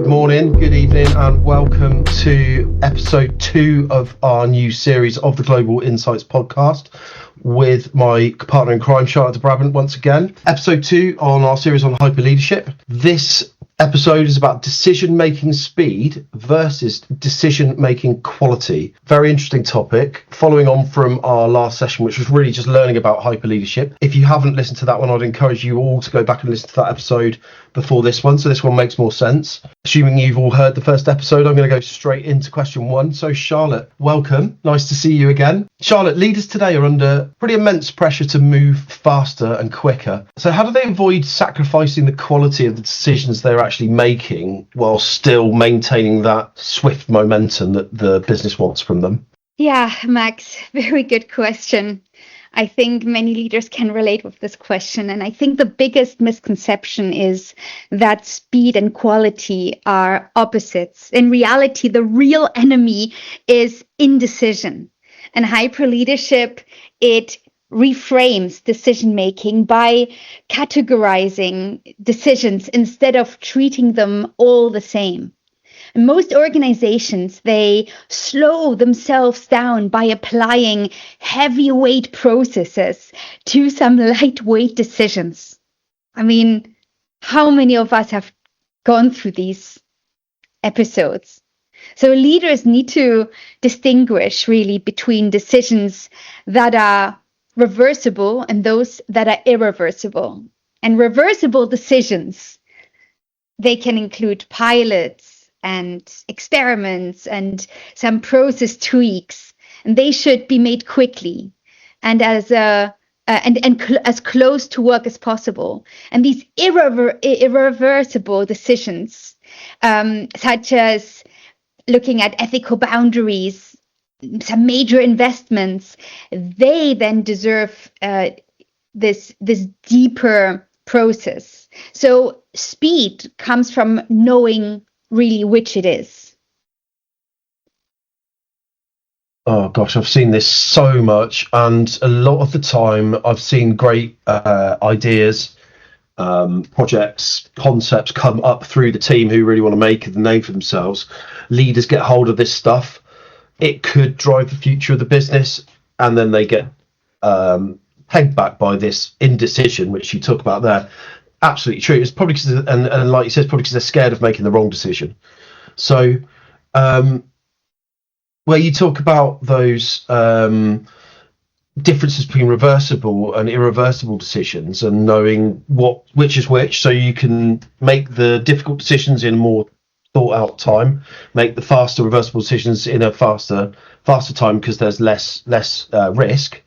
Good morning, good evening, and welcome to episode 2 of our new series of the Global Insights podcast with my partner in crime, Charlotte Brabandt, once again. Episode 2 on our series on hyper leadership. This episode is about decision-making speed versus decision-making quality. Very interesting topic, following on from our last session, which was really just learning about hyper leadership. If you haven't listened to that one, I'd encourage you all to go back and listen to that episode before this one, so this one makes more sense. Assuming you've all heard the first episode, I'm going to go straight into question 1. So Charlotte, welcome. Nice to see you again. Charlotte, leaders today are under pretty immense pressure to move faster and quicker. So how do they avoid sacrificing the quality of the decisions they're actually making while still maintaining that swift momentum that the business wants from them? Yeah, Max, very good question. I think many leaders can relate with this question. And I think the biggest misconception is that speed and quality are opposites. In reality, the real enemy is indecision. And hyper leadership, it reframes decision making by categorizing decisions instead of treating them all the same. And most organizations, they slow themselves down by applying heavyweight processes to some lightweight decisions. I mean, how many of us have gone through these episodes? So leaders need to distinguish really between decisions that are reversible and those that are irreversible. And reversible decisions, they can include pilots and experiments and some process tweaks, and they should be made quickly and as close to work as possible. And these irreversible decisions, such as looking at ethical boundaries, some major investments, they then deserve this deeper process. So speed comes from knowing really which it is. Oh gosh, I've seen this so much, and a lot of the time I've seen great ideas, projects, concepts come up through the team who really want to make a name for themselves. Leaders get hold of this stuff. It could drive the future of the business, and then they get pegged back by this indecision, which you talk about there. Absolutely true. It's probably because, and like you said, it's probably because they're scared of making the wrong decision. So, where you talk about those differences between reversible and irreversible decisions, and knowing which is which, so you can make the difficult decisions in a more thought out time, make the faster reversible decisions in a faster time because there's less risk.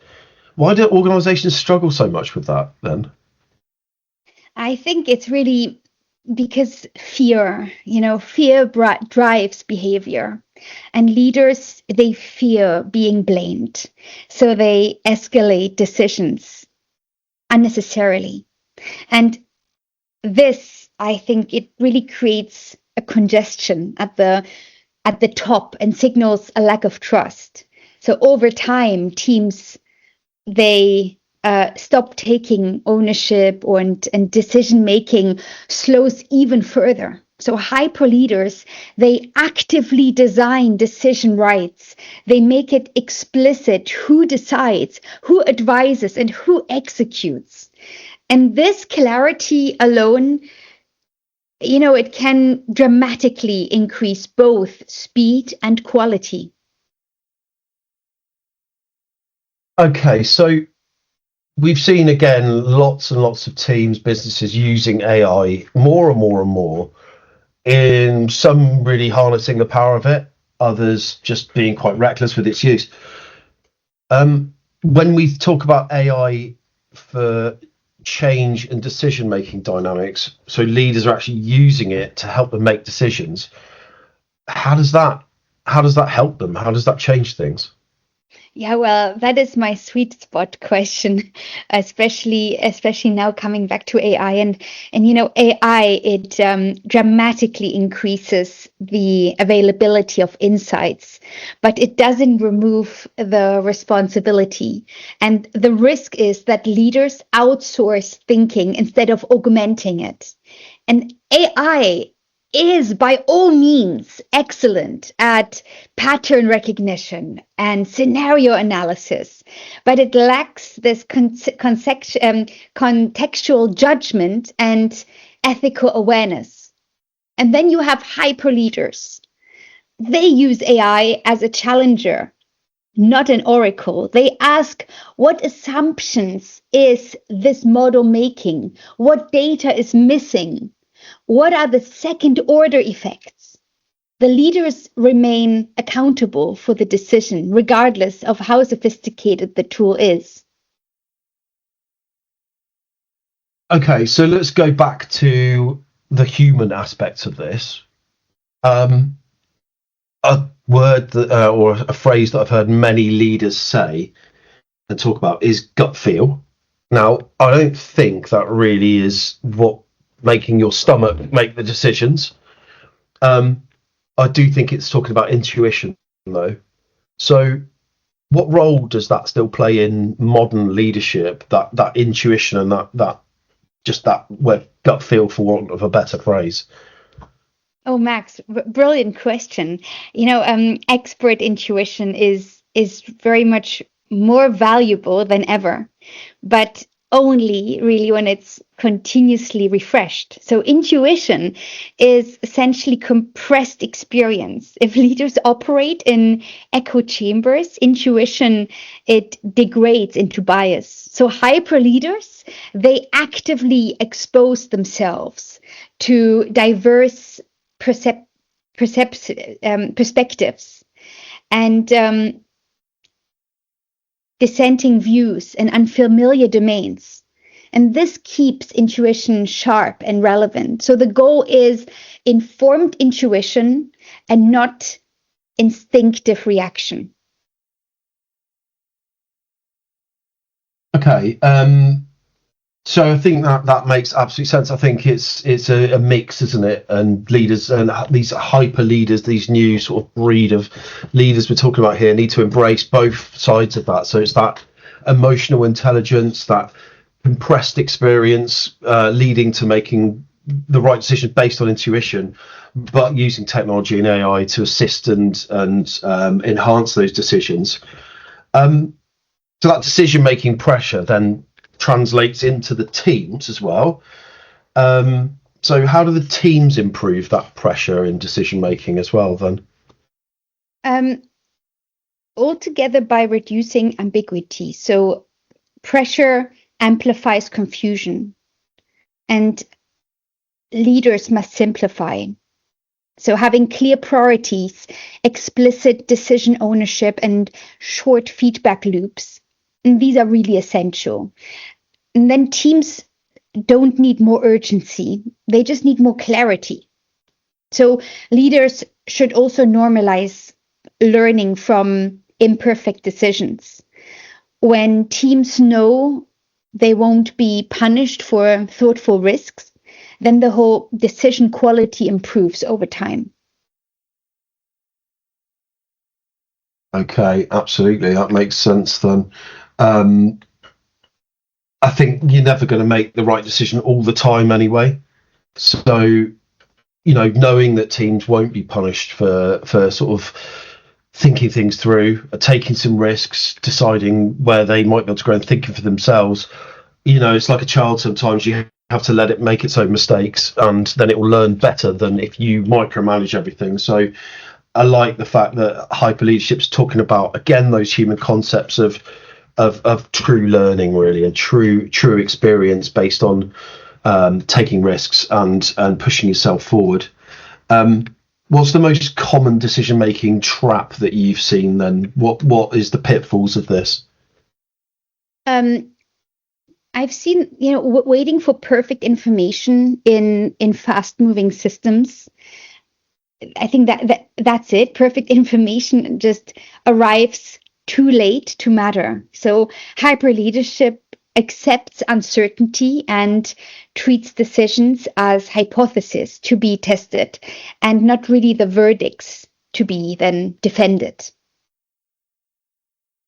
Why do organizations struggle so much with that then? I think it's really because fear drives behavior, and leaders, they fear being blamed. So they escalate decisions unnecessarily. And this, I think, it really creates a congestion at the top and signals a lack of trust. So over time, teams, they stop taking ownership, and decision making slows even further. So hyper leaders, they actively design decision rights. They make it explicit who decides, who advises, and who executes. And this clarity alone, it can dramatically increase both speed and quality. Okay, so we've seen, again, lots and lots of teams, businesses using AI more and more and more, in some really harnessing the power of it, others just being quite reckless with its use. When we talk about AI for change and decision-making dynamics, so leaders are actually using it to help them make decisions, how does that help them? How does that change things? Yeah, well, that is my sweet spot question, especially now coming back to AI. And AI, it dramatically increases the availability of insights, but it doesn't remove the responsibility. And the risk is that leaders outsource thinking instead of augmenting it. And AI, is by all means excellent at pattern recognition and scenario analysis, but it lacks this contextual judgment and ethical awareness. And then you have hyper leaders. They use AI as a challenger, not an oracle. They ask, what assumptions is this model making? What data is missing? What are the second order effects? The leaders remain accountable for the decision, regardless of how sophisticated the tool is. Okay, so let's go back to the human aspects of this. A word that, or a phrase that I've heard many leaders say and talk about is gut feel. Now, I don't think that really is what making your stomach make the decisions. I do think it's talking about intuition, though. So, what role does that still play in modern leadership? That intuition and that gut feel, for want of a better phrase. Oh, Max, brilliant question. Expert intuition is very much more valuable than ever, but only really when it's continuously refreshed. So intuition is essentially compressed experience. If leaders operate in echo chambers, intuition, it degrades into bias. So hyper leaders, they actively expose themselves to diverse perspectives and dissenting views and unfamiliar domains. And this keeps intuition sharp and relevant. So the goal is informed intuition and not instinctive reaction. Okay. So I think that makes absolute sense. I think it's a mix, isn't it? And leaders and these hyper leaders, these new sort of breed of leaders we're talking about here, need to embrace both sides of that. So it's that emotional intelligence, that compressed experience, leading to making the right decision based on intuition, but using technology and AI to assist and enhance those decisions. So that decision-making pressure then translates into the teams as well. So how do the teams improve that pressure in decision making as well then? Altogether by reducing ambiguity. So pressure amplifies confusion, and leaders must simplify. So having clear priorities, explicit decision ownership, and short feedback loops, and these are really essential. And then teams don't need more urgency, they just need more clarity. So leaders should also normalize learning from imperfect decisions. When teams know they won't be punished for thoughtful risks, then the whole decision quality improves over time. Okay, absolutely. That makes sense then. I think you're never going to make the right decision all the time anyway. So, knowing that teams won't be punished for sort of thinking things through, taking some risks, deciding where they might be able to grow and thinking for themselves. It's like a child sometimes. You have to let it make its own mistakes and then it will learn better than if you micromanage everything. So I like the fact that hyper leadership's talking about, again, those human concepts of true learning, really, and true experience based on taking risks and pushing yourself forward. What's the most common decision making trap that you've seen then? What is the pitfalls of this? I've seen, waiting for perfect information in fast moving systems. I think that's it. Perfect information just arrives too late to matter. So hyper leadership accepts uncertainty and treats decisions as hypotheses to be tested and not really the verdicts to be then defended.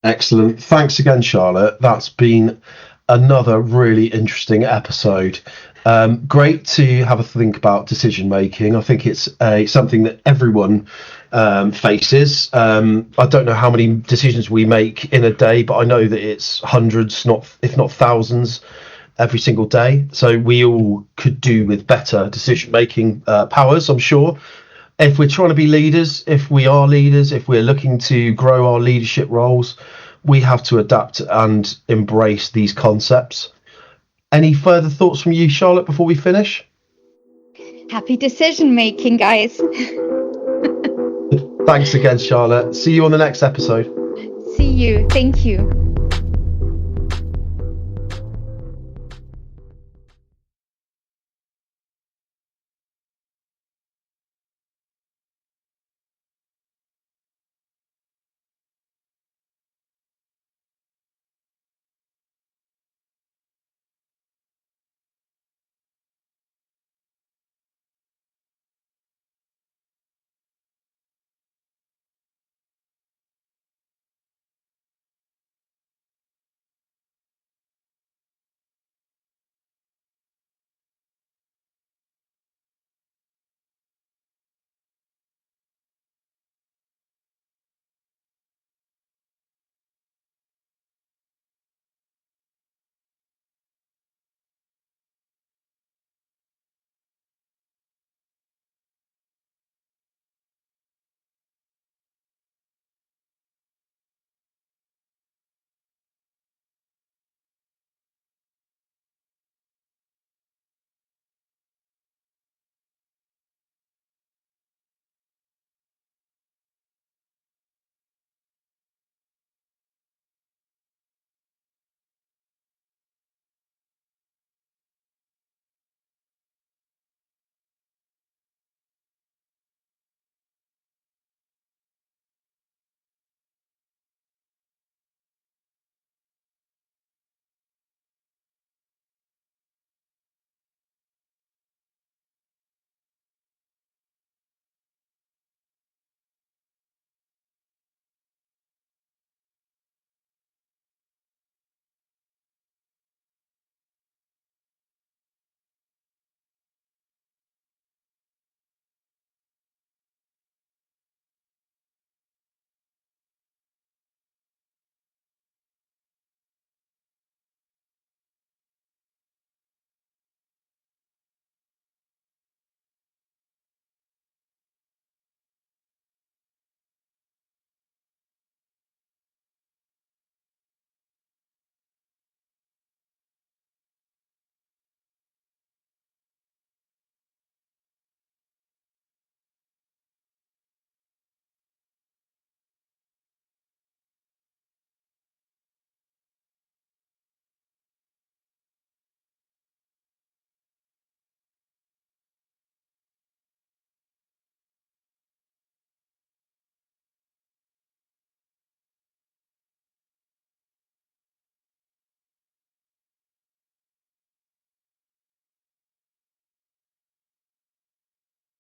Excellent. Thanks again, Charlotte. That's been another really interesting episode. Great to have a think about decision making. I think it's something that everyone faces. I don't know how many decisions we make in a day, but I know that it's hundreds, if not thousands, every single day. So we all could do with better decision making powers, I'm sure. If we're trying to be leaders, if we are leaders, if we're looking to grow our leadership roles, we have to adapt and embrace these concepts. Any further thoughts from you, Charlotte, before we finish? Happy decision making, guys. Thanks again, Charlotte. See you on the next episode. See you. Thank you.